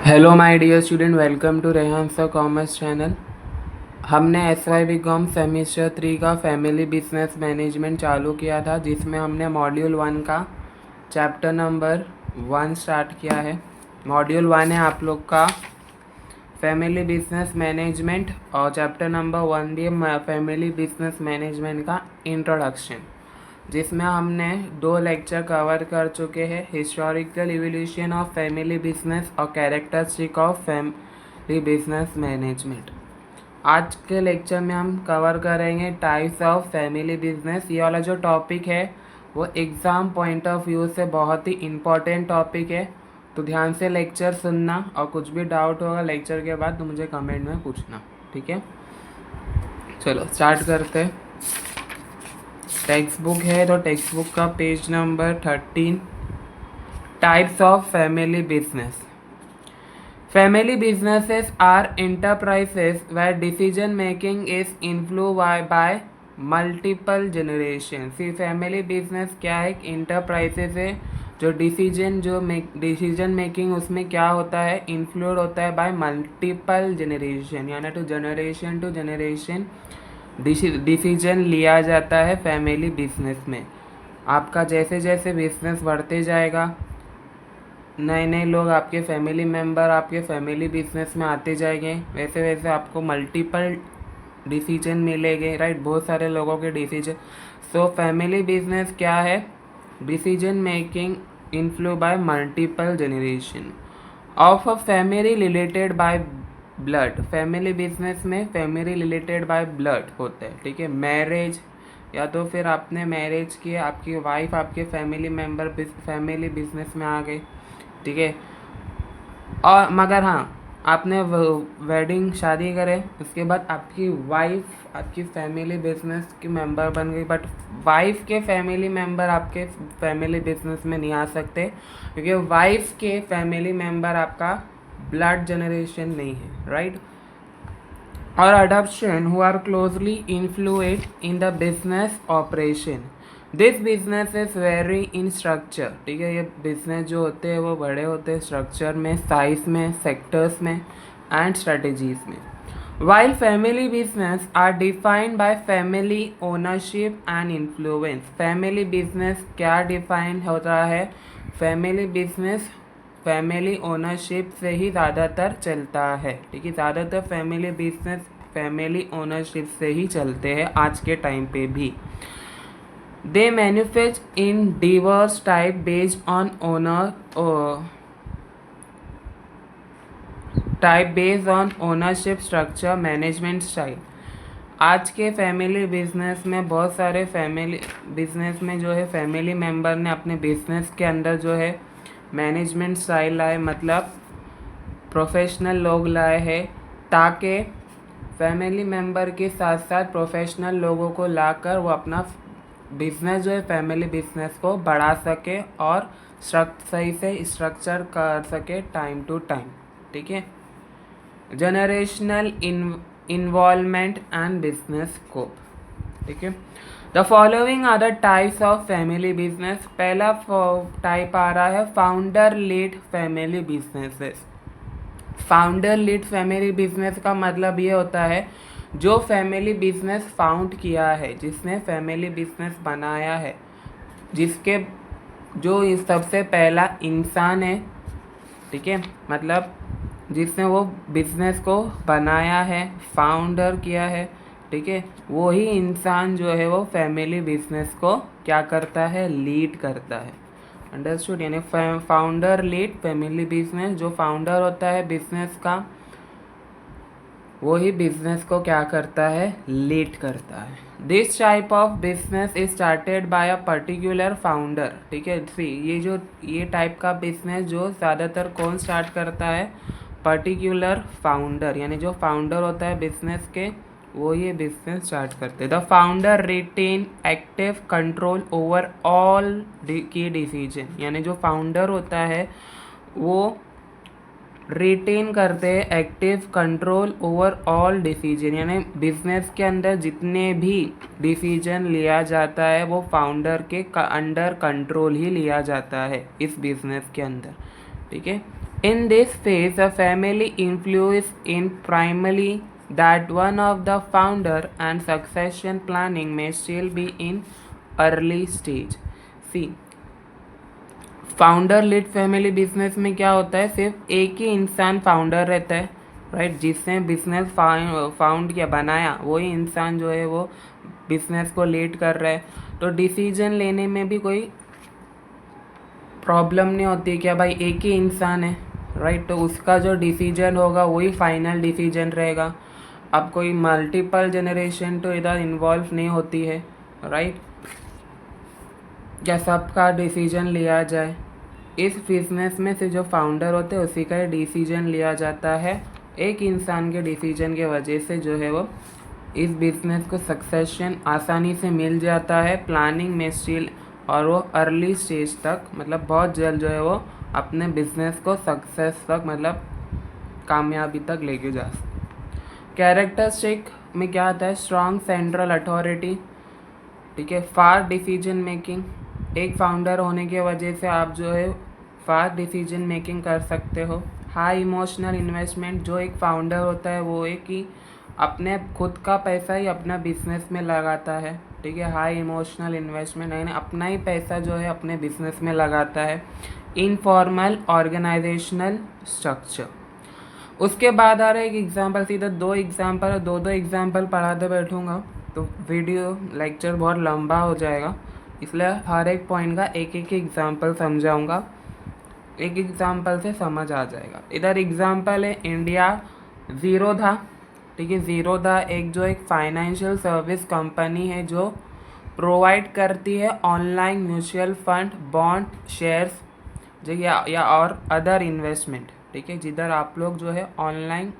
Hello my dear student, welcome to Rehan sir commerce channel. हमने SY BCom semester 3 का family business management चालू किया था, जिसमें हमने मॉड्यूल 1 का चैप्टर नंबर 1 स्टार्ट किया है। मॉड्यूल 1 है आप लोग का फैमिली बिजनेस मैनेजमेंट और चैप्टर नंबर 1 भी फैमिली बिजनेस मैनेजमेंट का इंट्रोडक्शन, जिसमें हमने 2 लेक्चर कवर कर चुके हैं, historical evolution of family business और characteristic of family business management. आज के लेक्चर में हम कवर करेंगे टाइप्स ऑफ फैमिली बिजनेस। ये वाला जो टॉपिक है वो एग्ज़ाम पॉइंट ऑफ व्यू से बहुत ही इम्पॉर्टेंट टॉपिक है, तो ध्यान से लेक्चर सुनना और कुछ भी डाउट होगा लेक्चर के बाद तो मुझे कमेंट में पूछना, ठीक है। चलो स्टार्ट करते हैं। टेक्स्ट बुक है तो टेक्स्ट बुक का page number 13, types of family business. Family businesses are enterprises where decision making is influenced by multiple generations। ये फैमिली बिजनेस क्या है? इंटरप्राइजेस है जो डिसीजन मेकिंग उसमें क्या होता है? इन्फ्लुएंस होता है बाय मल्टीपल जनरेशन, यानी टू जनरेशन डिसीजन लिया जाता है फैमिली बिजनेस में। आपका जैसे जैसे बिजनेस बढ़ते जाएगा, नए नए लोग आपके फैमिली मेम्बर आपके फैमिली बिजनेस में आते जाएंगे, वैसे वैसे आपको मल्टीपल डिसीजन मिलेंगे, राइट। बहुत सारे लोगों के डिसीजन। सो फैमिली बिजनेस क्या है? Decision making influence by multiple generation of a family related by blood. Family business में फैमिली रिलेटेड बाय ब्लड होता है, ठीक है। मैरिज, या तो फिर आपने मैरिज किया, आपकी वाइफ आपके फैमिली मेम्बर फैमिली बिजनेस में आ गई, ठीक है। और मगर हाँ, आपने वेडिंग शादी करे, उसके बाद आपकी वाइफ आपकी फैमिली बिजनेस की मेंबर बन गई, बट वाइफ के फैमिली मेंबर आपके फैमिली बिजनेस में नहीं आ सकते, क्योंकि वाइफ के फैमिली मेंबर आपका ब्लड जनरेशन नहीं है, राइट। और adoption who are closely influenced in the business operation. This business is very in structure, ठीक है। ये बिजनेस जो होते हैं वो बड़े होते हैं स्ट्रक्चर में, साइज में, सेक्टर्स में एंड स्ट्रेटजीज में। While family business are defined by family ownership and influence. Family business क्या डिफाइन होता है? फैमिली बिजनेस फैमिली ओनरशिप से ही ज़्यादातर चलता है, ठीक है। ज़्यादातर फैमिली बिजनेस फैमिली ओनरशिप से ही चलते हैं आज के टाइम पे भी। They manufacture in diverse type based on ownership structure management style. आज के फैमिली बिजनेस में बहुत सारे फैमिली बिजनेस में जो है फैमिली मेम्बर ने अपने बिजनेस के अंदर जो है मैनेजमेंट स्टाइल लाए, मतलब प्रोफेशनल लोग लाए हैं, ताकि फैमिली मेम्बर के साथ साथ प्रोफेशनल लोगों को लाकर वो अपना बिजनेस जो है फैमिली बिजनेस को बढ़ा सके और सही से स्ट्रक्चर कर सके टाइम टू टाइम, ठीक है। Generational involvement and business scope, ठीक है। The following are the types of family business. पहला टाइप आ रहा है founder lead family businesses. Founder lead family business का मतलब ये होता है जो फैमिली बिजनेस फाउंड किया है, जिसने फैमिली बिजनेस बनाया है, जिसके जो इस सबसे पहला इंसान है, ठीक है, मतलब जिसने वो बिजनेस को बनाया है, फाउंडर किया है, ठीक है, वो ही इंसान जो है वो फैमिली बिजनेस को क्या करता है? लीड करता है। अंडरस्टूड? यानी फाउंडर लीड फैमिली बिजनेस, जो फाउंडर होता है बिजनेस का वो ही बिजनेस को क्या करता है? लीड करता है। This type of business is started by a particular founder, ठीक है। ये टाइप का बिजनेस जो ज़्यादातर कौन स्टार्ट करता है? पर्टिकुलर फाउंडर, यानी जो फाउंडर होता है बिजनेस के वो ये बिजनेस स्टार्ट करते हैं। The founder retain active control over all key decision, यानी जो फाउंडर होता है वो रिटेन करते हैं active control over all decision, यानी बिजनेस के अंदर जितने भी डिसीजन लिया जाता है वो फाउंडर के अंडर कंट्रोल ही लिया जाता है इस बिजनेस के अंदर, ठीक है। In this phase, a family influence in primarily that one of the founder and succession planning may still be in early stage. See, founder lead family business में क्या होता है, सिर्फ एक ही इंसान फाउंडर रहता है, राइट। जिसने बिजनेस फाउंड किया, बनाया, वही इंसान जो है वो बिजनेस को लीड कर रहा है। तो डिसीजन लेने में भी कोई प्रॉब्लम नहीं होती है, क्या भाई एक ही इंसान है, राइट। तो उसका जो डिसीजन होगा वही फाइनल डिसीजन रहेगा। अब कोई मल्टीपल जनरेशन तो इधर इन्वॉल्व नहीं होती है, राइट। क्या सबका डिसीजन लिया जाए। इस बिजनेस में से जो फाउंडर होते हैं उसी का ही डिसीजन लिया जाता है। एक इंसान के डिसीजन के वजह से जो है वो इस बिजनेस को सक्सेशन आसानी से मिल जाता है, प्लानिंग में स्टिल, और वो अर्ली स्टेज तक, मतलब बहुत जल्द जो है वो अपने बिजनेस को सक्सेस तक, मतलब कामयाबी तक लेके जा सकते। कैरेक्टरिस्टिक में क्या आता है, स्ट्रॉन्ग सेंट्रल अथॉरिटी, ठीक है, फास्ट डिसीजन मेकिंग। एक फाउंडर होने की वजह से आप जो है फास्ट डिसीजन मेकिंग कर सकते हो। हाई इमोशनल इन्वेस्टमेंट, जो एक फाउंडर होता है वो एक ही अपने खुद का पैसा ही अपना बिजनेस में लगाता है, ठीक है। हाई इमोशनल इन्वेस्टमेंट यानी अपना ही पैसा जो है अपने बिजनेस में लगाता है। Informal organisational structure. उसके बाद आ रहा है एक एग्जांपल, सीधा दो एग्जांपल, दो एग्जांपल पढ़ाते बैठूंगा तो वीडियो लेक्चर बहुत लंबा हो जाएगा, इसलिए हर एक पॉइंट का एक एक एग्जांपल समझाऊंगा, एक एग्जांपल से समझ आ जाएगा। इधर एग्जांपल है इंडिया ज़ीरोधा, ठीक है। ज़ीरोधा एक फाइनेंशियल सर्विस कंपनी है जो प्रोवाइड करती है online mutual fund, bond, shares जो या और अदर इन्वेस्टमेंट, ठीक है, जिधर आप लोग जो है ऑनलाइन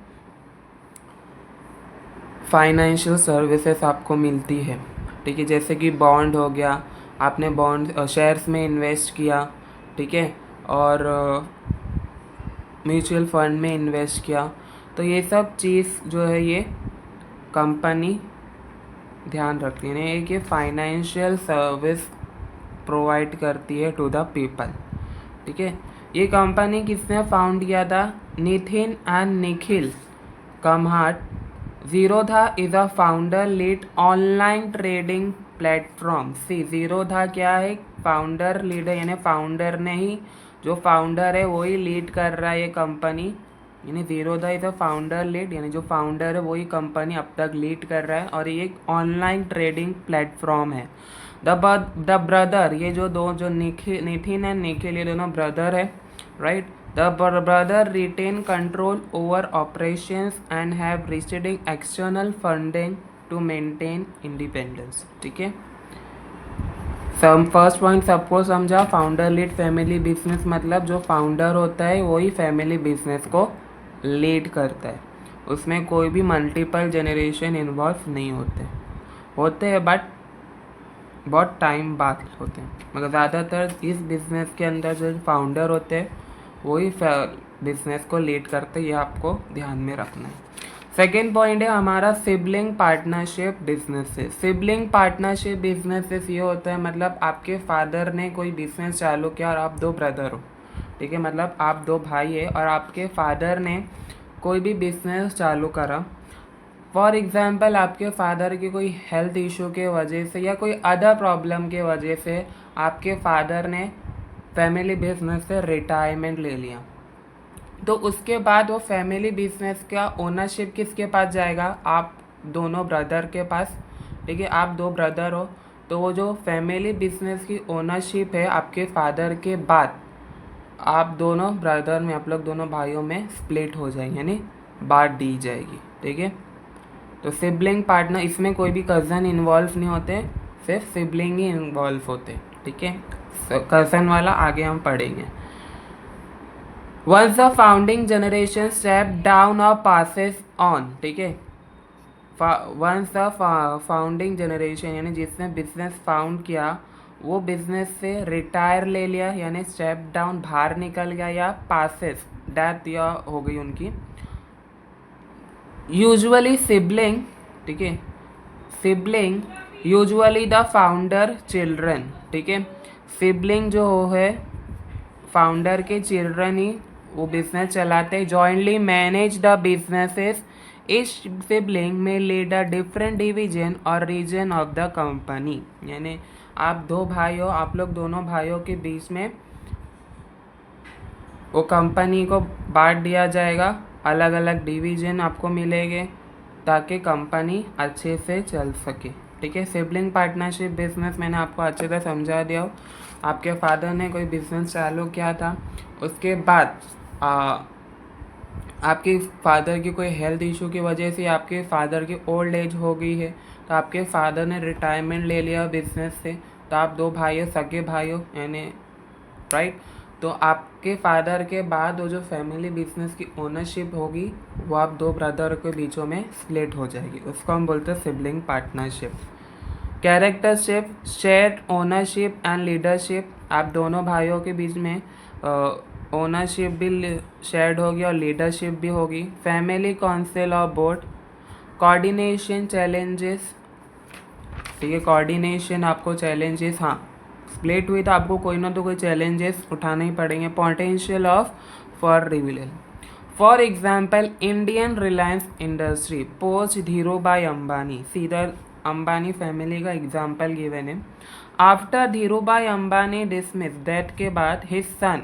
फाइनेंशियल सर्विसेज आपको मिलती है, ठीक है। जैसे कि बॉन्ड हो गया, आपने बॉन्ड शेयर्स में इन्वेस्ट किया, ठीक है, और म्यूचुअल फंड में इन्वेस्ट किया, तो ये सब चीज़ जो है ये कंपनी ध्यान रखती है, एक ये फाइनेंशियल सर्विस प्रोवाइड करती है टू द पीपल, ठीक है। ये कंपनी किसने फाउंड किया था, Nitin and Nikhil Kamath. Zerodha is a founder lead online trading platform. See, Zerodha क्या है, फाउंडर लीड है, यानी फाउंडर ने ही, जो फाउंडर है वही लीड कर रहा है ये कंपनी, यानी Zerodha is a founder lead, यानी जो फाउंडर है वही कंपनी अब तक लीड कर रहा है, और ये एक ऑनलाइन ट्रेडिंग प्लेटफॉर्म है। द ब्रदर, ये जो नितिन एंड निखिल, ये दोनों ब्रदर है, right. The brother retain control over operations and have receiving external funding to maintain independence, ठीक है। फर्स्ट पॉइंट सबको समझा, फाउंडर लीड फैमिली बिजनेस, मतलब जो फाउंडर होता है वही फैमिली बिजनेस को लीड करता है, उसमें कोई भी मल्टीपल जनरेशन इन्वॉल्व नहीं होते हैं बट बहुत टाइम बाद होते हैं, मगर ज़्यादातर इस बिज़नेस के अंदर जो फाउंडर होते हैं वही बिजनेस को लीड करते, ये आपको ध्यान में रखना है। सेकेंड पॉइंट है हमारा sibling partnership businesses. Sibling partnership businesses ये होता है, मतलब आपके फादर ने कोई बिजनेस चालू किया और आप दो ब्रदर हो, ठीक है, मतलब आप दो भाई है और आपके फादर ने कोई भी बिजनेस चालू करा। फॉर एग्ज़ाम्पल आपके फादर की कोई हेल्थ इशू के वजह से या कोई अदर प्रॉब्लम के वजह से आपके फादर ने फैमिली बिजनेस से रिटायरमेंट ले लिया, तो उसके बाद वो फैमिली बिजनेस का ओनरशिप किसके पास जाएगा, आप दोनों ब्रदर के पास, ठीक है। आप दो ब्रदर हो तो वो जो फैमिली बिजनेस की ओनरशिप है आपके फादर के बाद आप दोनों ब्रदर में, आप लोग दोनों भाइयों में स्प्लिट हो जाएंगे, यानी बांट दी जाएगी, ठीक है। तो सिबलिंग पार्टनर, इसमें कोई भी कज़न इन्वॉल्व नहीं होते, सिर्फ सिबलिंग ही इन्वॉल्व होते, ठीक है। कज़न वाला आगे हम पढ़ेंगे। Once the founding generation step down और पासेस ऑन, ठीक है। वंस द फाउंडिंग जनरेशन यानी जिसने बिजनेस फाउंड किया वो बिजनेस से रिटायर ले लिया, यानी स्टेप डाउन बाहर निकल गया, या पासेस डेथ या हो गई उनकी। यूजुअली सिबलिंग, ठीक है, sibling usually the founder children, ठीक है। सिबलिंग जो है फाउंडर के चिल्ड्रन ही वो बिजनेस चलाते हैं। जॉइंटली मैनेज द बिजनेसेस, इस सिबलिंग में लीड अ डिफरेंट डिवीजन और रीजन ऑफ द कंपनी। यानी आप दो भाई हो, आप लोग दोनों भाइयों के बीच में वो कंपनी को बांट दिया जाएगा, अलग अलग डिवीजन आपको मिलेंगे ताकि कंपनी अच्छे से चल सके। ठीक है, सिबलिंग पार्टनरशिप बिजनेस मैंने आपको अच्छे से समझा दिया हो। आपके फादर ने कोई बिजनेस चालू किया था, उसके बाद आपके फादर की कोई हेल्थ इशू की वजह से आपके फादर की ओल्ड एज हो गई है, तो आपके फादर ने रिटायरमेंट ले लिया बिजनेस से, तो आप दो भाई हो, सगे भाई हो, यानी राइट। तो आपके फादर के बाद वो जो फैमिली बिजनेस की ओनरशिप होगी वो आप दो ब्रदर के बीचों में स्प्लिट हो जाएगी, उसको हम बोलते हैं sibling partnership. Characteristic, shared ownership and leadership, आप दोनों भाइयों के बीच में ओनरशिप भी शेयर्ड होगी और लीडरशिप भी होगी। फैमिली काउंसिल और बोर्ड, कोऑर्डिनेशन चैलेंजेस, ठीक है, कोऑर्डिनेशन आपको चैलेंजेस, हाँ स्प्लिट हुई तो आपको कोई ना तो कोई चैलेंजेस उठाने ही पड़ेंगे। Potential of for रिविल, for example Indian Reliance industry post Dhirubhai Ambani, सीधा अंबानी फैमिली का एग्जाम्पल गिवन है। After Dhirubhai Ambani dismiss, death के बाद his son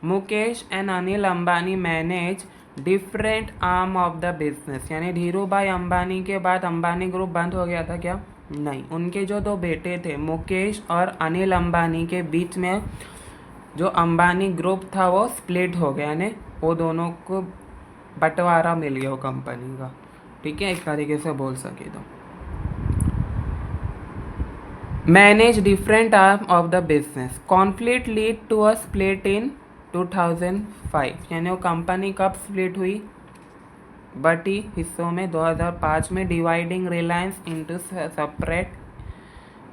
Mukesh and Anil Ambani manage different arm of the business. यानी धीरूभाई अंबानी के बाद अंबानी ग्रुप बंद हो गया था क्या? नहीं, उनके जो दो बेटे थे मुकेश और अनिल अंबानी के बीच में जो अंबानी ग्रुप था वो स्प्लिट हो गया, यानी वो दोनों को बंटवारा मिल गया वो कंपनी का। ठीक है, एक तरीके से बोल सके तो manage different arm of the business, conflict lead to a split in 2005। यानी वो कंपनी कब स्प्लिट हुई? बटी हिस्सों में 2005 में, dividing Reliance into separate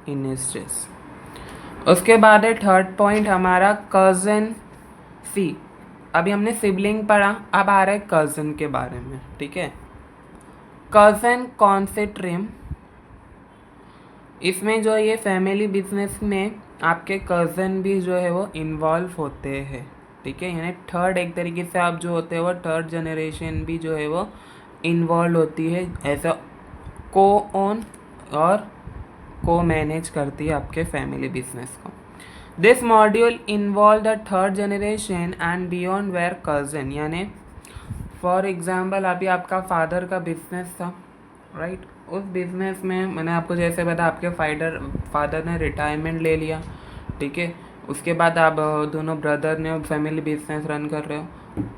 industries. उसके बाद है थर्ड पॉइंट हमारा कज़न सी। अभी हमने सिबलिंग पढ़ा, अब आ रहा है कज़न के बारे में। ठीक है, कज़न कौन से ट्रिम, इसमें जो ये फैमिली बिजनेस में आपके कज़न भी जो है वो इन्वॉल्व होते हैं। ठीक है, यानी थर्ड एक तरीके से आप जो होते हैं वो थर्ड जनरेशन भी जो है वो इन्वॉल्व होती है, ऐसा को ओन और को मैनेज करती है आपके फैमिली बिजनेस को। This module involve the third generation and beyond where cousin, यानी फॉर एग्जाम्पल अभी आपका फादर का बिजनेस था, राइट, उस बिज़नेस में मैंने आपको जैसे बताया आपके फादर ने रिटायरमेंट ले लिया। ठीक है, उसके बाद आप दोनों ब्रदर ने फैमिली बिजनेस रन कर रहे हो।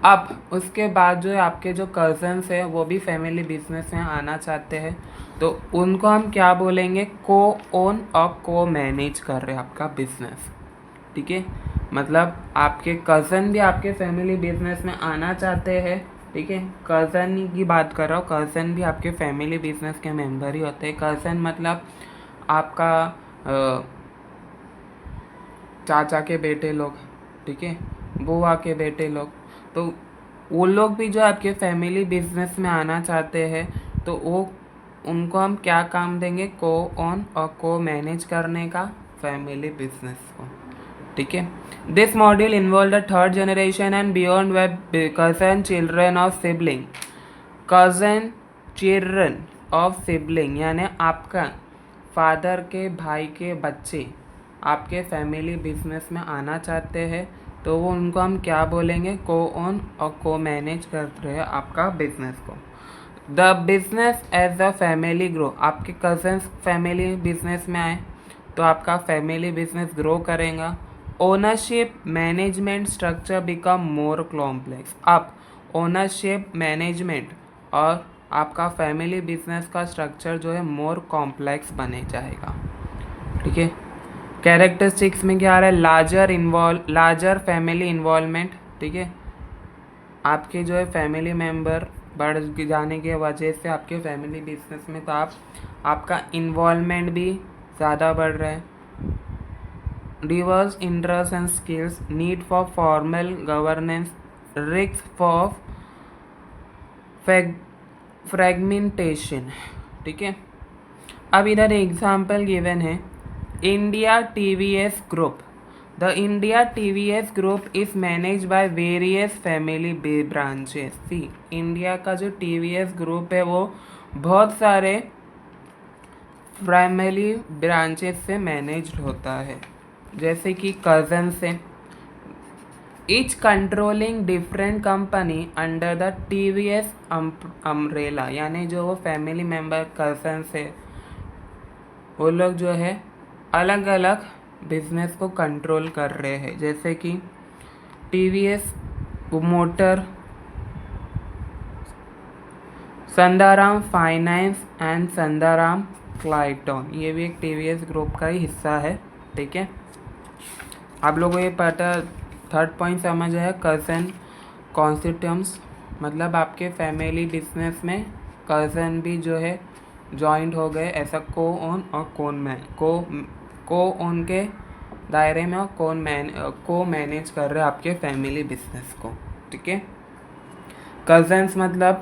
अब उसके बाद जो है आपके जो कज़न्स है वो भी फैमिली बिजनेस में आना चाहते हैं, तो उनको हम क्या बोलेंगे? को ओन और को मैनेज कर रहे हैं आपका बिजनेस। ठीक है, मतलब आपके कज़न भी आपके फैमिली बिजनेस में आना चाहते हैं। ठीक है, कज़न की बात कर रहा हूँ, कज़न भी आपके फैमिली बिजनेस के मेंबर ही होते हैं। कज़न मतलब आपका चाचा के बेटे लोग, ठीक है, बुआ के बेटे लोग, तो वो लोग भी जो आपके फैमिली बिजनेस में आना चाहते हैं, तो वो उनको हम क्या काम देंगे? को ओन और को मैनेज करने का फैमिली बिजनेस को। ठीक है, this module involve the third generation and beyond web cousin children of sibling. Cousin children of sibling यानी आपका फादर के भाई के बच्चे आपके फैमिली बिजनेस में आना चाहते हैं, तो वो उनको हम क्या बोलेंगे? को ओन और को मैनेज कर रहे हैं आपका बिजनेस को। The business as a family grow, आपके कज़न्स फैमिली बिजनेस में आए तो आपका फैमिली बिजनेस ग्रो करेगा। Ownership management structure become more complex, अब ओनरशिप मैनेजमेंट और आपका फैमिली बिजनेस का स्ट्रक्चर जो है मोर कॉम्प्लेक्स बने जाएगा। ठीक है, कैरेक्टरिस्टिक्स में क्या आ रहा है? Larger family involvement. ठीक है, आपके जो है फैमिली मेम्बर बढ़ जाने की वजह से आपके फैमिली बिजनेस में तो आपका इन्वॉल्वमेंट भी ज़्यादा बढ़ रहा है। Diverse interest and skills, need for formal governance, risk for fragmentation. ठीक है, अब इधर एग्जाम्पल गिवन है, India TVS group the India TVS group is manage by various family branches. See, India का जो TVS ग्रुप है वो बहुत सारे फैमिली ब्रांचेस से मैनेज्ड होता है, जैसे कि कज़न से, each controlling different company under the TVS umbrella. यानी जो वो फैमिली मेम्बर कज़न से वो लोग जो है अलग अलग बिजनेस को कंट्रोल कर रहे हैं, जैसे कि TVS मोटर, संदाराम फाइनेंस एंड संदाराम क्लाइटॉन, ये भी एक TVS ग्रुप का ही हिस्सा है। ठीक है, आप लोगों को ये पता, थर्ड पॉइंट समझ है, कज़न कॉन्स्टिट्यूम्स, मतलब आपके फैमिली बिजनेस में कज़न भी जो है जॉइंट हो गए, ऐसा को ओन और को ओन के दायरे में, और को मैनेज कर रहे आपके फैमिली बिजनेस को। ठीक है, कज़न्स मतलब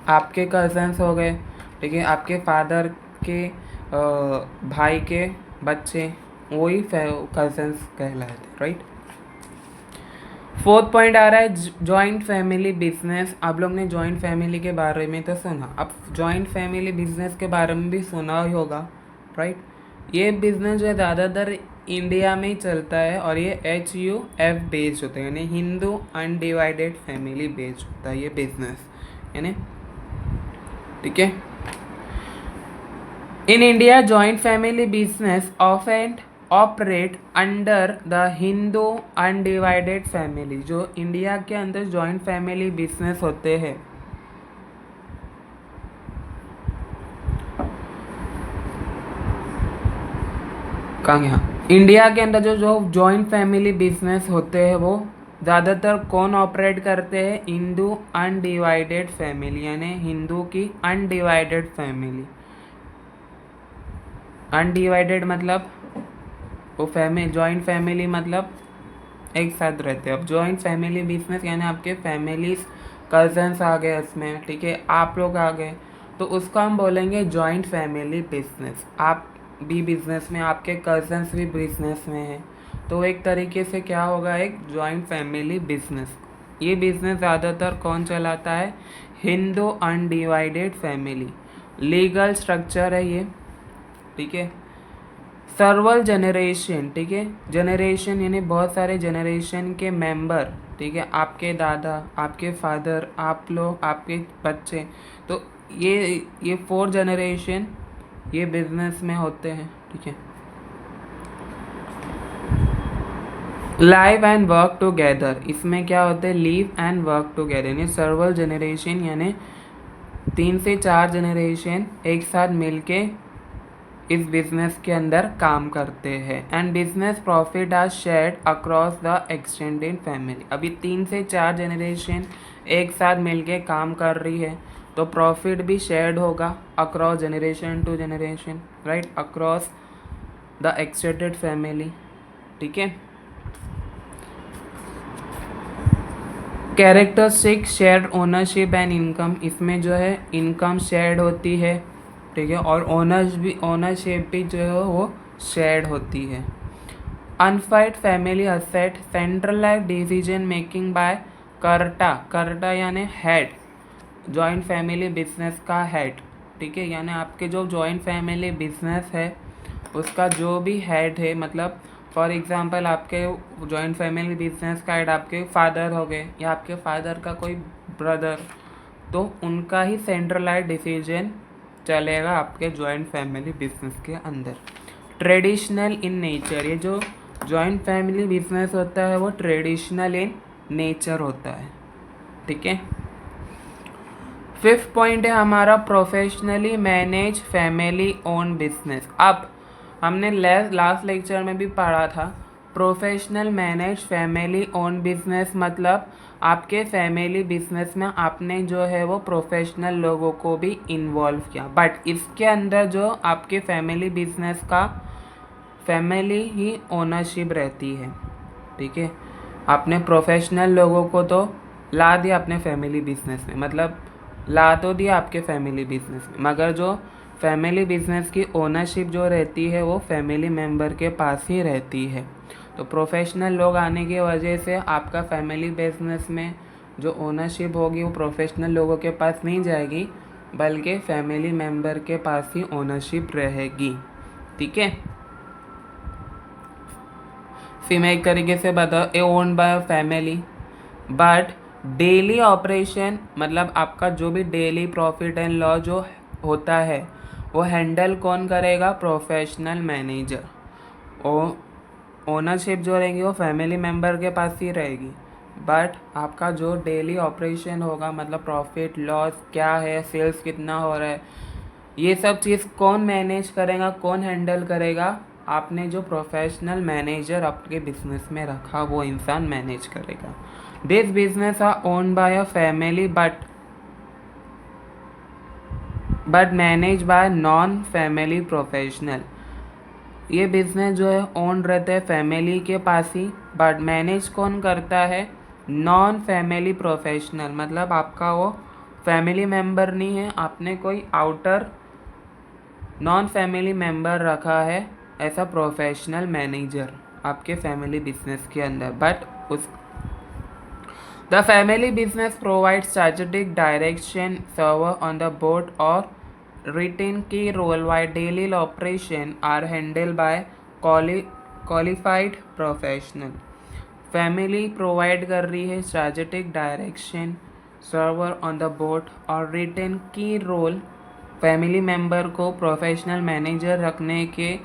आपके कज़न्स हो गए। ठीक है, आपके फादर के भाई के बच्चे, वही कज़न्स कहलाते, राइट। फोर्थ पॉइंट आ रहा है जॉइंट फैमिली बिजनेस। आप लोग ने जॉइंट फैमिली के बारे में तो सुना, अब जॉइंट फैमिली बिजनेस के बारे में भी सुना ही होगा, राइट। ये बिजनेस जो है ज़्यादातर इंडिया में ही चलता है, और ये HUF बेस्ड होता है, यानी हिंदू अनडिवाइडेड फैमिली बेस्ड होता है ये बिजनेस, यानी। ठीक है, in India joint family business often operate under the Hindu undivided family. जो इंडिया के अंदर जॉइंट फैमिली बिजनेस होते हैं, कहाँ यहाँ इंडिया के अंदर जो जॉइंट फैमिली बिजनेस होते हैं वो ज़्यादातर कौन ऑपरेट करते हैं? हिंदू अनडिवाइडेड फैमिली, यानी हिंदू की अनडिवाइडेड फैमिली। अनडिवाइडेड मतलब वो फैमिली, जॉइंट फैमिली मतलब एक साथ रहते हैं। अब जॉइंट फैमिली बिजनेस यानी आपके फैमिलीज, कजन्स आ गए इसमें, ठीक है, आप लोग आ गए, तो उसको हम बोलेंगे जॉइंट फैमिली बिजनेस। आप भी बिजनेस में, आपके कजन्स भी बिजनेस में हैं, तो एक तरीके से क्या होगा, एक जॉइंट फैमिली बिजनेस। ये बिजनेस ज़्यादातर कौन चलाता है? Hindu undivided family. Legal structure है ये, ठीक है। सर्वल जनरेशन, ठीक है, जनरेशन यानी बहुत सारे जनरेशन के मेंबर, ठीक है, आपके दादा, आपके फादर, आप लोग, आपके बच्चे, तो ये 4 जनरेशन ये बिजनेस में होते हैं, ठीक है। लाइव एंड वर्क टुगेदर, इसमें क्या होते हैं? लीव एंड वर्क टुगेदर, यानी सर्वल जनरेशन यानी 3 से 4 जनरेशन एक साथ मिलके इस बिजनेस के अंदर काम करते हैं। And business profit are shared across the extended family. अभी 3 से 4 जनरेशन एक साथ मिलके काम कर रही है, तो प्रॉफिट भी शेयर्ड होगा across generation to generation, right, across the extended family, ठीक है। Characteristic shared ownership and income, इसमें जो है इनकम शेयर्ड होती है, ठीक है, और ओनरशिप भी जो है वो शेयर्ड होती है। Unified family asset, centralised decision making by karta यानी हेड, जॉइंट फैमिली बिजनेस का हेड, ठीक है, यानी आपके जो जॉइंट फैमिली बिजनेस है उसका जो भी हेड है, मतलब फॉर एग्जांपल आपके जॉइंट फैमिली बिजनेस का हेड आपके फादर हो गए या आपके फादर का कोई ब्रदर, तो उनका ही सेंट्रलाइज डिसीजन चलेगा आपके जॉइंट फैमिली बिजनेस के अंदर। ट्रेडिशनल इन नेचर, ये जो जॉइंट फैमिली बिजनेस होता है वो ट्रेडिशनल इन नेचर होता है, ठीक है। 5th पॉइंट है हमारा professionally manage family own business. अब हमने लास्ट लेक्चर में भी पढ़ा था, professional manage family own business मतलब आपके फैमिली बिजनेस में आपने जो है वो प्रोफेशनल लोगों को भी इन्वॉल्व किया, बट इसके अंदर जो आपके फैमिली बिजनेस का फैमिली ही ओनरशिप रहती है, ठीक है। आपने प्रोफेशनल लोगों को तो ला दिया अपने फैमिली बिजनेस में, मतलब ला तो दिया आपके फैमिली बिजनेस में, मगर जो फैमिली बिजनेस की ओनरशिप जो रहती है वो फैमिली मेम्बर के पास ही रहती है। तो प्रोफेशनल लोग आने की वजह से आपका फैमिली बिजनेस में जो ओनरशिप होगी वो प्रोफेशनल लोगों के पास नहीं जाएगी, बल्कि फैमिली मेम्बर के पास ही ओनरशिप रहेगी। ठीक है, फिर मैं एक तरीके से बताऊँ, a owned by family but daily operation, मतलब आपका जो भी डेली प्रॉफिट एंड लॉस जो होता है वो हैंडल कौन करेगा? Professional manager. ओ ओनरशिप जो रहेगी वो फैमिली मेम्बर के पास ही रहेगी, बट आपका जो डेली ऑपरेशन होगा, मतलब प्रॉफिट लॉस क्या है, सेल्स कितना हो रहा है, ये सब चीज़ कौन मैनेज करेगा, कौन हैंडल करेगा? आपने जो प्रोफेशनल मैनेजर आपके बिजनेस में रखा वो इंसान मैनेज करेगा। This business are owned by a family but manage by non family professional. ये बिजनेस जो है ओन रहता है फैमिली के पास ही, बट मैनेज कौन करता है? Non family professional. मतलब आपका वो फैमिली मेम्बर नहीं है, आपने कोई आउटर नॉन फैमिली मेम्बर रखा है ऐसा प्रोफेशनल मैनेजर आपके फैमिली बिजनेस के अंदर। बट उस the family business provide strategic direction, server on the board और retain key role why daily operation are handled by qualified professional. Family provide कर रही है strategic direction, server on the board और retain key role. Family member को professional manager रखने के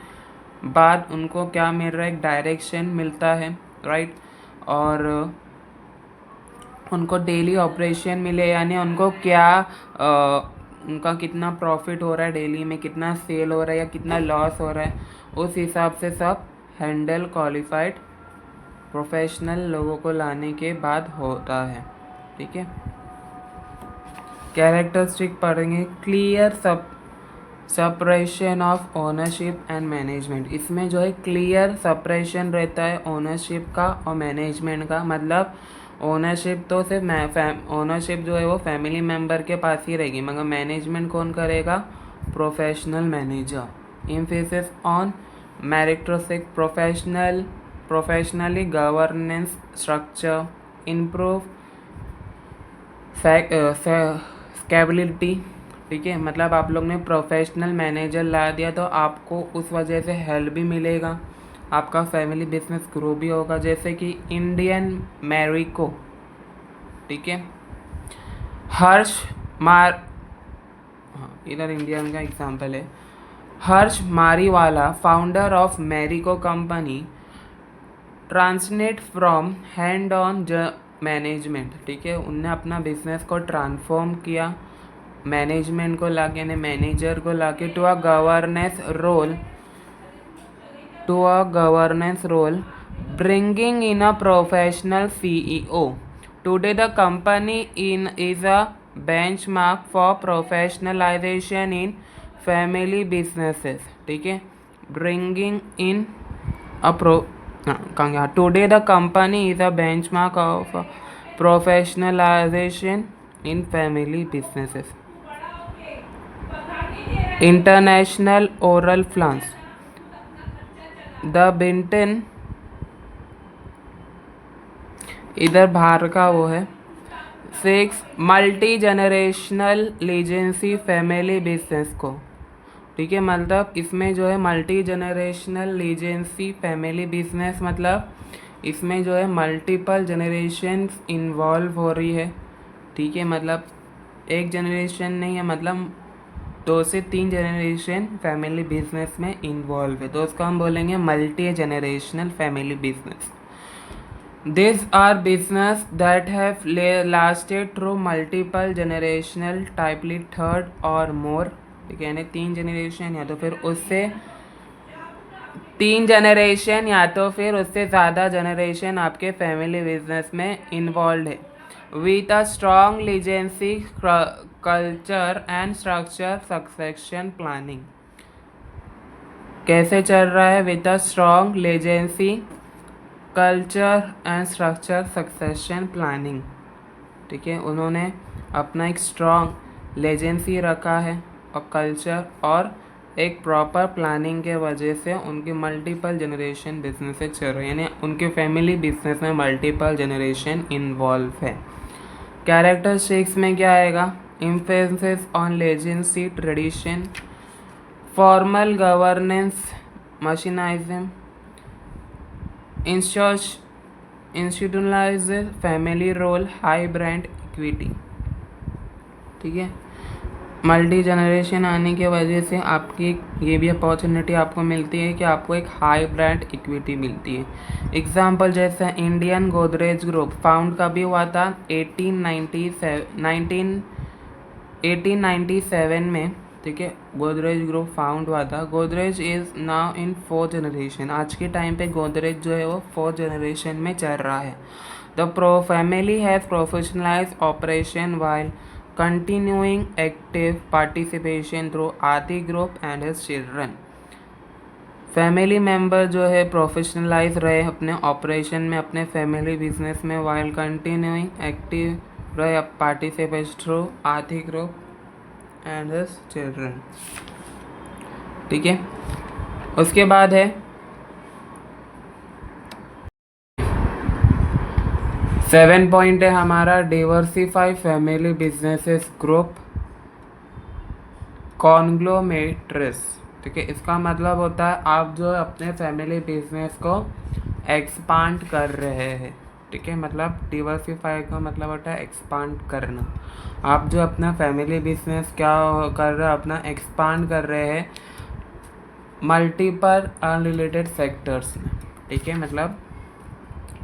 बाद उनको क्या मिल रहा है? एक डायरेक्शन मिलता है, राइट। और उनको डेली ऑपरेशन मिले, यानी उनको क्या उनका कितना प्रॉफिट हो रहा है डेली में, कितना सेल हो रहा है या कितना लॉस हो रहा है, उस हिसाब से सब हैंडल क्वालिफाइड प्रोफेशनल लोगों को लाने के बाद होता है। ठीक है, कैरेक्टरिस्टिक पढ़ेंगे। Clear separation of ownership and management. इसमें जो है क्लियर सेपरेशन रहता है ओनरशिप का और मैनेजमेंट का। मतलब ओनरशिप तो सिर्फ ओनरशिप जो है वो फैमिली मेम्बर के पास ही रहेगी, मगर मैनेजमेंट कौन करेगा? Professional manager. Emphasis on meritocratic professionally governance structure, improve scalability. ठीक है, मतलब आप लोग ने प्रोफेशनल मैनेजर ला दिया तो आपको उस वजह से हेल्प भी मिलेगा, आपका फैमिली बिजनेस ग्रो भी होगा। जैसे कि इंडियन मैरिको, ठीक है, हर्ष मार हाँ इधर इंडियन का एग्जांपल है। Harsh Mariwala, founder of Marico company, translate from hand on management. ठीक है, उनने अपना बिजनेस को ट्रांसफॉर्म किया मैनेजमेंट को लाके, ने मैनेजर को लाके to a governance role, bringing in a professional CEO. Today the company is a benchmark for professionalization in family businesses. ठीक है, bringing in a today the company is a benchmark of professionalization in family businesses. International oral plants. The बिंटन, इधर बाहर का वो है। 6 multigenerational legacy family business को। ठीक है, मतलब इसमें जो है multigenerational legacy family business, मतलब इसमें जो है मल्टीपल जनरेशन इन्वॉल्व हो रही है। ठीक है, मतलब एक जनरेशन नहीं है, मतलब 2 से 3 जनरेशन फैमिली बिजनेस में इन्वॉल्व है, तो उसको हम बोलेंगे multigenerational family business. This are business that have lasted through multiple generational, typically third और मोर। ठीक है, यानी 3 जनरेशन या तो फिर उससे 3 जनरेशन या तो फिर उससे ज़्यादा जनरेशन आपके फैमिली बिजनेस में इन्वॉल्व है। With a strong legacy culture and structure succession planning. कैसे चल रहा है? With a strong legacy culture and structure succession planning. ठीक है, उन्होंने अपना एक स्ट्रॉन्ग लेजेंसी रखा है और कल्चर और एक प्रॉपर प्लानिंग के वजह से उनकी मल्टीपल जनरेशन बिजनेसेस चल रहे हैं, यानी उनके फैमिली बिजनेस में मल्टीपल जनरेशन इन्वॉल्व है। कैरेक्टरिस्टिक्स में क्या आएगा? Emphasis on legacy tradition, formal governance, mechanism, institutionalised family role, high brand equity. ठीक है, मल्टी जनरेशन आने की वजह से आपकी ये भी अपॉर्चुनिटी आपको मिलती है कि आपको एक हाई ब्रांड इक्विटी मिलती है। एग्जाम्पल जैसे इंडियन गोदरेज ग्रुप फाउंड कभी हुआ था? 1897 में। ठीक है, गोदरेज ग्रुप फाउंड हुआ था। Godrej is now in 4th generation. आज के टाइम पे गोदरेज जो है वो 4th जनरेशन में चल रहा है। The family has professionalise operation while continuing active participation through आदि group and his children. Family member जो है प्रोफेशनलाइज रहे अपने ऑपरेशन में, अपने फैमिली बिजनेस में, वाइल कंटिन्यूइंग एक्टिव रहे पार्टिसिपेट थ्रू आदि ग्रुप एंड हिज चिल्ड्रन। ठीक है, उसके बाद है 7 पॉइंट है हमारा diversify family businesses group conglomerates. ठीक है, इसका मतलब होता है आप जो अपने फैमिली बिजनेस को एक्सपांड कर रहे हैं। ठीक है, मतलब डिवर्सिफाई का मतलब होता है एक्सपांड करना। आप जो अपना फैमिली बिजनेस क्या कर रहे हैं, अपना एक्सपांड कर रहे हैं मल्टीपल अनरिलेटेड सेक्टर्स में। ठीक है, मतलब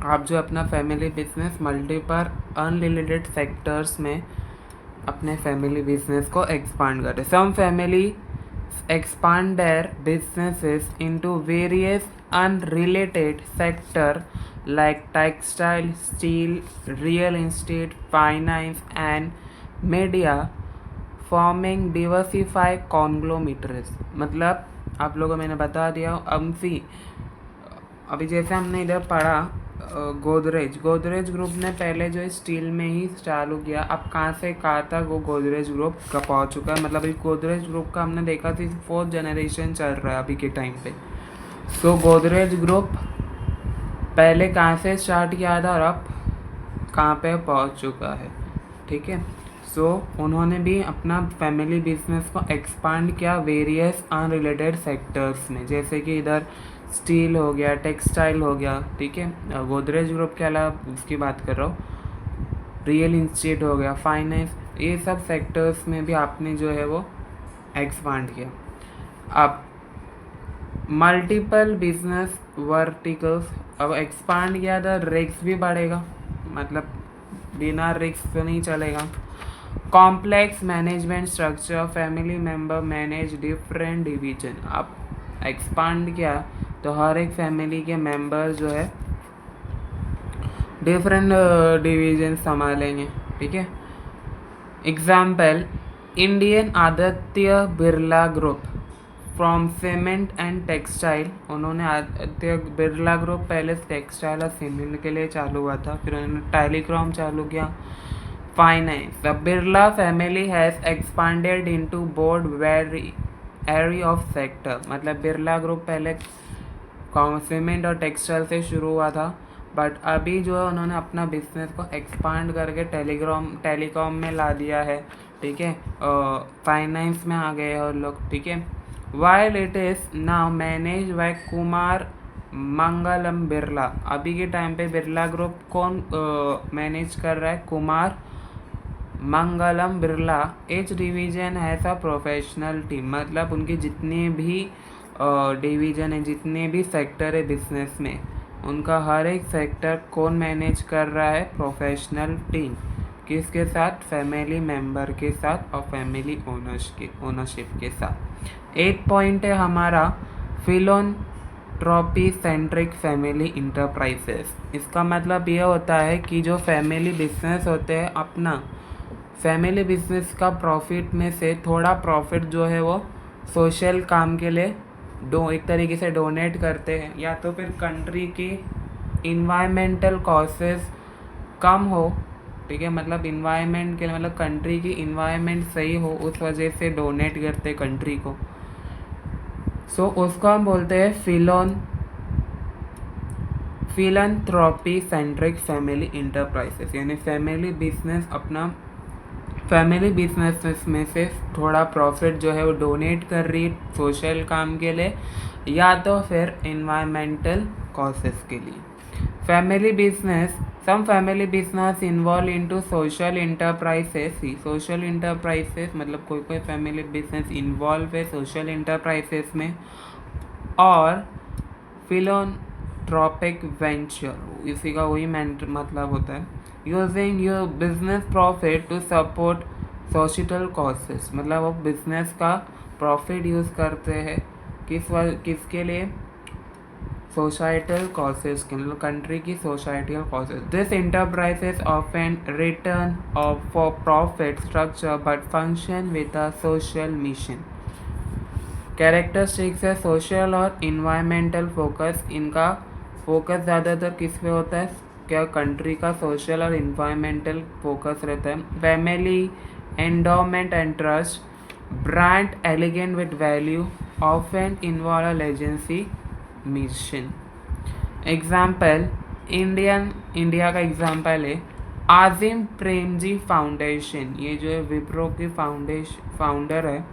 आप जो अपना family business multiple unrelated sectors में अपने फैमिली बिजनेस को एक्सपांड कर रहे। Some family expand their businesses into various unrelated sector like textile, steel, real estate, finance and media, forming diversify conglomerates. मतलब आप लोगों को मैंने बता दिया। अभी जैसे हमने इधर पढ़ा गोदरेज ग्रुप ने पहले जो स्टील में ही चालू किया, अब कहाँ से कहाँ तक वो गोदरेज ग्रुप का पहुँच चुका है। मतलब गोदरेज ग्रुप का हमने देखा थी 4th जनरेशन चल रहा है अभी के टाइम पे। सो गोदरेज ग्रुप पहले कहाँ से स्टार्ट किया था और अब कहाँ पे पहुँच चुका है। ठीक है, सो उन्होंने भी अपना फैमिली बिजनेस को एक्सपांड किया वेरियस अनरिलेटेड सेक्टर्स में, जैसे कि इधर स्टील हो गया, टेक्सटाइल हो गया। ठीक है, गोदरेज ग्रुप के अलावा उसकी बात कर रहा हूँ, रियल इंस्टेट हो गया, फाइनेंस, ये सब सेक्टर्स में भी आपने जो है वो एक्सपांड किया। अब मल्टीपल बिजनेस वर्टिकल्स, अब एक्सपांड किया था, रिस्क भी बढ़ेगा, मतलब बिना रिस्क तो नहीं चलेगा। Complex management structure, family member manage different division. अब एक्सपांड किया तो हर एक फैमिली के मेंबर जो है डिफरेंट डिवीजन संभालेंगे। ठीक है, example Indian Aditya Birla group from cement and textile. उन्होंने आदित्य बिरला ग्रुप पहले टेक्सटाइल और सीमेंट के लिए चालू हुआ था, फिर उन्होंने टेलीकॉम चालू किया। Finance, the Birla family has expanded into board very area of sector. मतलब बिरला ग्रुप पहले सीमेंट और टेक्सटाइल से शुरू हुआ था, बट अभी जो है उन्होंने अपना बिजनेस को एक्सपांड करके टेलीकॉम में ला दिया है। ठीक है, फाइनेंस में आ गए हैं और लोग। ठीक है, while it is now manage by Kumar Mangalam Birla. अभी के टाइम पे बिरला ग्रुप कौन मैनेज कर रहा है? Kumar Mangalam Birla. Each division has a professional team. मतलब उनकी जितने भी डिवीजन है, जितने भी सेक्टर है बिजनेस में, उनका हर एक सेक्टर कौन मैनेज कर रहा है? Professional team. किसके साथ? फैमिली मेम्बर के साथ और फैमिली ओनरशिप के साथ। 8 पॉइंट है हमारा फिलोन्थ्रॉपी सेंट्रिक फैमिली इंटरप्राइजेस। इसका मतलब ये होता है कि जो फैमिली बिजनेस होते हैं, अपना फैमिली बिजनेस का प्रॉफिट में से थोड़ा प्रॉफिट जो है वो सोशल काम के लिए एक तरीके से डोनेट करते हैं, या तो फिर कंट्री की इन्वायरमेंटल कॉसेस कम हो। ठीक है, मतलब इन्वायरमेंट के लिए, मतलब कंट्री की इन्वायरमेंट सही हो, उस वजह से डोनेट करते कंट्री को। सो उसको हम बोलते हैं फिलंथ्रॉपी सेंट्रिक फैमिली इंटरप्राइजेस, यानी फैमिली बिजनेस में से थोड़ा प्रॉफिट जो है वो डोनेट कर रही है सोशल काम के लिए या तो फिर इन्वायरमेंटल कॉजेस के लिए। Some family business involve into social enterprises. Social enterprises मतलब कोई फैमिली बिजनेस इन्वॉल्व है सोशल इंटरप्राइजेस में। और फिलोन्थ्रोपिक वेंचर, इसी का वही मतलब होता है, using your business profit to support social causes, मतलब वो बिजनेस का प्रॉफिट यूज़ करते हैं किसके लिए, सोसाइटल कॉजेस के, मतलब कंट्री की societal causes. This enterprises often return for profit structure but function with a social mission. Characteristics है सोशल और इन्वायरमेंटल फोकस। इनका फोकस ज़्यादातर किस पे होता है, क्या कंट्री का सोशल और इन्वायरमेंटल फोकस रहता है। Family endowment and trust, brand elegant with value, often involve agency mission. Example, India का एग्जाम्पल है आजिम प्रेमजी फाउंडेशन। ये जो है विप्रो की फाउंडर है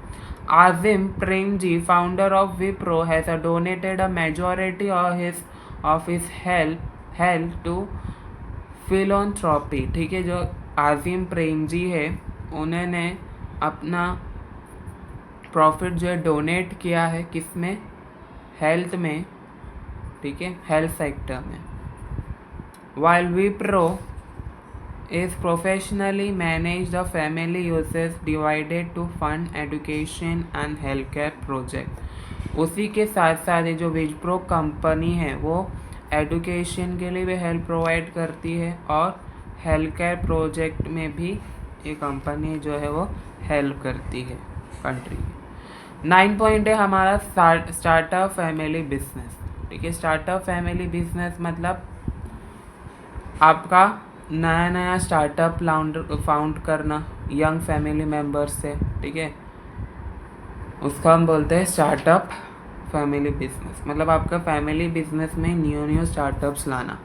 Azim Premji, founder of Wipro, has donated a majority of his health to philanthropy। ठीक है, जो आजिम प्रेमजी है उन्होंने अपना प्रॉफिट जो है डोनेट किया है किसमें, हेल्थ में, ठीक है, हेल्थ सेक्टर में। While Wipro is professionally managed, the family uses divided to fund education and healthcare project। उसी के साथ साथ ये जो विप्रो कंपनी है वो एडुकेशन के लिए भी हेल्प प्रोवाइड करती है और हेल्थ केयर प्रोजेक्ट में भी ये कंपनी जो है वो हेल्प करती है कंट्री की। 9 पॉइंट है हमारा स्टार्टअप फैमिली बिजनेस। ठीक है, स्टार्टअप फैमिली बिजनेस मतलब आपका नया स्टार्टअप फाउंड करना यंग फैमिली मेम्बर्स से, ठीक है, उसको हम बोलते हैं स्टार्टअप फैमिली बिजनेस। मतलब आपका फैमिली बिजनेस में न्यू स्टार्टअप्स लाना।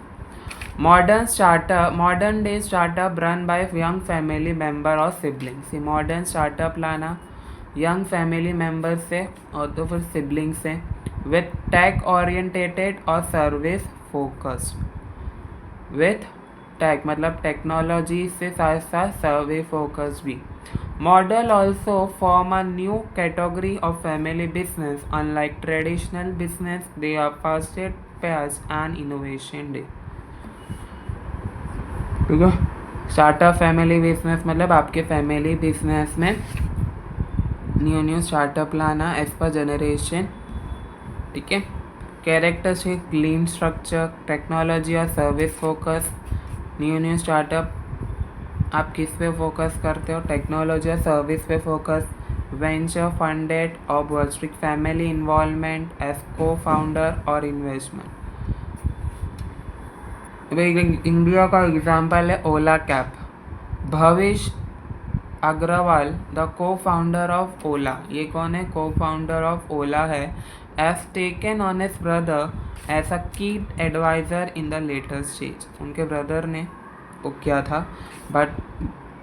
Modern day startup run by young family member और सिबलिंग्स। मॉडर्न स्टार्टअप लाना यंग फैमिली मेम्बर से और तो फिर सिबलिंग्स से, विथ टेक ओरिएंटेटेड और सर्विस फोकस्ड। विथ टेक मतलब टेक्नोलॉजी से साथ साथ सर्वे फोकस भी। Model also form a new category of family business. Unlike traditional business, they are fast पेयर्स एंड इनोवेशन डे। ठीक है, स्टार्टअप फैमिली बिजनेस मतलब आपके फैमिली बिजनेस में न्यू स्टार्टअप लाना एज पर जनरेशन। ठीक है, कैरेक्टरिस्टिक लीन स्ट्रक्चर, टेक्नोलॉजी और सर्विस फोकस। न्यू स्टार्टअप आप किस पे फोकस करते हो, टेक्नोलॉजी और सर्विस पे फोकस। वेंचर फंडेड और boosting family involvement as co founder और इन्वेस्टमेंट। इंडिया का एग्जांपल है Ola cab. Bhavish Aggarwal the co founder of Ola, ये कौन है, को फाउंडर ऑफ ओला है, has taken on his brother as a key adviser in the latter stage. उनके brother ने वो किया था बट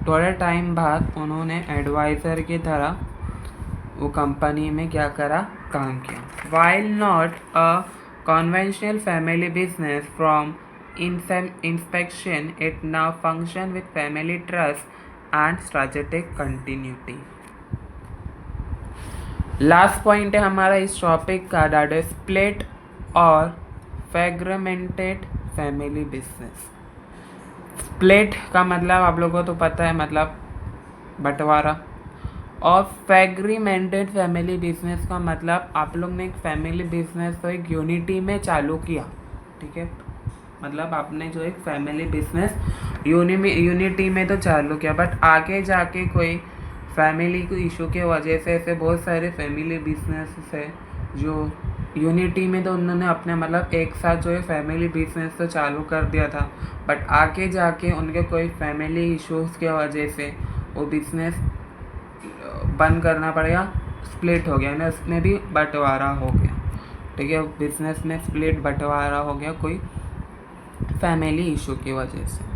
थोड़े टाइम बाद उन्होंने एडवाइज़र की तरह वो कंपनी में क्या करा, काम किया। While not a conventional family business from inspection, it now function with family trust and strategic continuity। Last point है हमारा इस टॉपिक का, दैट इज स्प्लिट और फ्रेगमेंटेड फैमिली बिजनेस। स्प्लिट का मतलब आप लोगों को तो पता है, मतलब बंटवारा। और फ्रेगमेंटेड फैमिली बिजनेस का मतलब आप लोग ने एक फैमिली बिजनेस तो एक यूनिटी में चालू किया, ठीक है, मतलब आपने जो एक फैमिली बिजनेस यूनिटी में तो चालू किया, बट आगे जाके कोई फैमिली को इशू के वजह से ऐसे बहुत सारे फैमिली बिजनेस है जो यूनिटी में तो उन्होंने अपने मतलब एक साथ जो है फैमिली बिजनेस तो चालू कर दिया था, बट आगे जाके उनके कोई फैमिली इश्यूज़ के वजह से वो बिजनेस बंद करना पड़ेगा स्प्लिट हो गया, यानी उसमें भी बंटवारा हो गया, ठीक है, बिजनेस में स्प्लिट बंटवारा हो गया कोई फैमिली इशू की वजह से।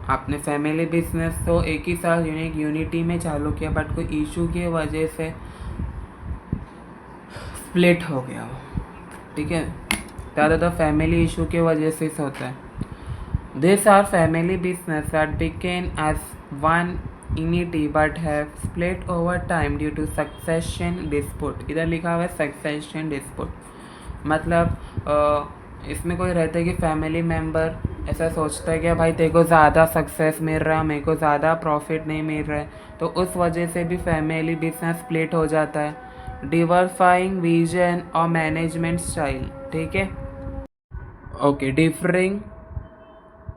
आपने फैमिली बिजनेस तो एक ही साथ यूनिटी में चालू किया, बट कोई इशू की वजह से स्प्लिट हो गया वो, ठीक है, ज़्यादातर फैमिली इशू की वजह से होता है। These are family business that began as one entity but have split over time due to succession dispute। इधर लिखा हुआ है succession dispute, मतलब इसमें कोई रहता है कि फैमिली मेम्बर ऐसा सोचता है कि भाई तेरे को ज़्यादा सक्सेस मिल रहा है, मेरे को ज़्यादा प्रॉफिट नहीं मिल रहा है, तो उस वजह से भी फैमिली बिजनेस स्प्लिट हो जाता है। डिवर्फाइंग विजन और मैनेजमेंट स्टाइल, ठीक है, ओके।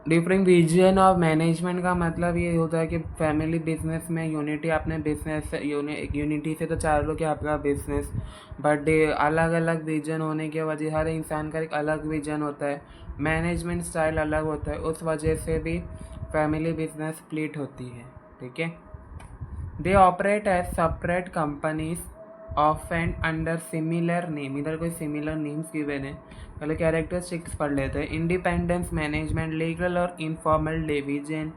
डिफरिंग विजन और मैनेजमेंट का मतलब ये होता है कि फैमिली बिजनेस में यूनिटी, अपने बिजनेस यूनिटी से तो चालू किया आपका बिजनेस, बट अलग अलग विजन होने की वजह, हर इंसान का एक अलग विजन होता है, मैनेजमेंट स्टाइल अलग होता है, उस वजह से भी फैमिली बिजनेस स्प्लिट होती है, ठीक है। They operate as separate companies often under similar name. इधर कोई सिमिलर नेम्स गिवन है, पहले कैरेक्टरिस्टिक्स पढ़ लेते हैं। इंडिपेंडेंस, मैनेजमेंट, लीगल और informal division,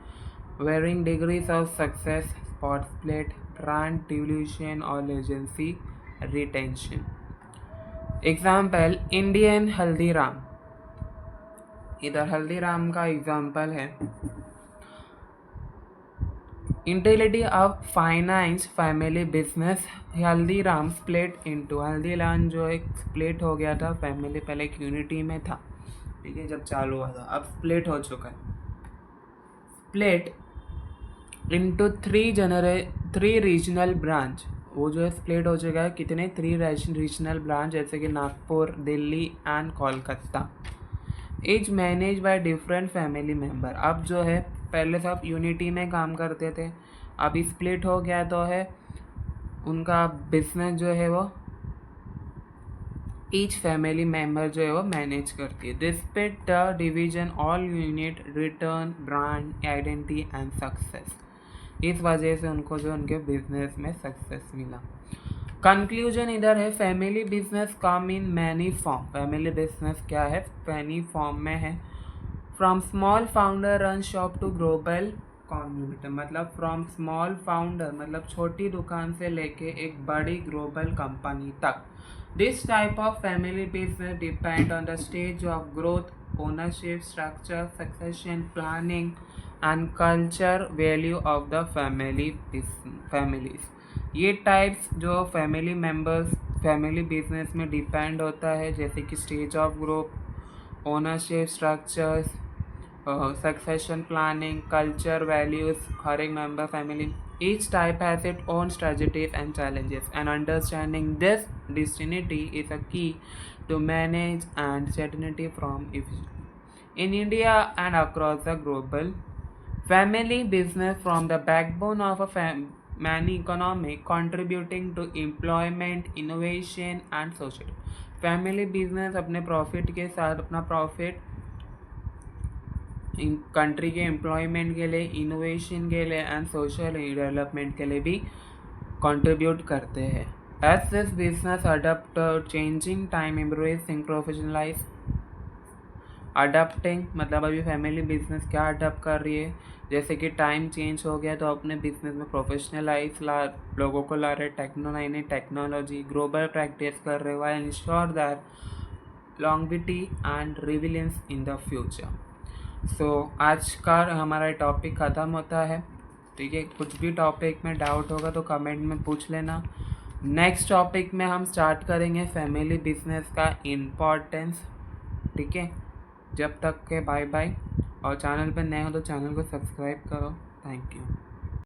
varying degrees of success, spot split, brand dilution और agency retention. Example Indian Haldiram, इधर हल्दीराम का एग्जाम्पल है। Integrity of finance family business, Haldiram split into, Haldiram जो एक स्प्लिट हो गया था, फैमिली पहले एक यूनिटी में था, ठीक है, जब चालू हुआ था, अब स्प्लिट हो चुका है। Split into three regional branch, वो जो है स्प्लिट हो चुका है कितने, 3 रीजनल ब्रांच, जैसे कि Nagpur, Delhi and Kolkata. Etch manage by different family member. अब जो है पहले सब यूनिटी में काम करते थे, अभी स्प्लिट हो गया तो है उनका बिजनेस जो है वो ईच फैमिली मेम्बर जो है वो मैनेज करती है। Despite the division all unit return brand identity and success, इस वजह से उनको जो उनके बिजनेस में सक्सेस मिला। कंक्लूजन इधर है, family business come in many form. Family business क्या है, मैनी फॉर्म में है। From small founder run shop to global contributor, मतलब फ्रॉम स्मॉल फाउंडर मतलब छोटी दुकान से लेके एक बड़ी ग्लोबल कंपनी तक। This type of family business depend on the stage of growth, ownership structure, succession planning and culture value of the families. ये टाइप्स जो फैमिली मेम्बर्स फैमिली बिजनेस में डिपेंड होता है, जैसे कि stage of growth, ownership structures, succession planning, culture, values, हर एक member family. Each type has its own strategies and challenges, and understanding this distinity is a key to manage and certainty from efficiency. In India and across the global, family business from the backbone of a many economy, contributing to employment, innovation and social. Family business अपने profit के साथ अपना profit country के employment के लिए, innovation के लिए and social development के लिए भी कंट्रीब्यूट करते हैं। As this business adapt changing time, embracing professionalise, adapting मतलब अभी फैमिली बिजनेस क्या अडप्ट कर रही है, जैसे कि टाइम चेंज हो गया तो अपने बिजनेस में प्रोफेशनलाइज लोगों को ला रहे, नई टेक्नोलॉजी, ग्लोबल प्रैक्टिस कर रहे, while ensure that longevity and resilience in the future. So आज का हमारा टॉपिक ख़त्म होता है, ठीक है। कुछ भी टॉपिक में डाउट होगा तो कमेंट में पूछ लेना। नेक्स्ट टॉपिक में हम स्टार्ट करेंगे फैमिली बिजनेस का इम्पोर्टेंस, ठीक है। जब तक के बाय बाय, और चैनल पर नए हो तो चैनल को सब्सक्राइब करो। Thank you.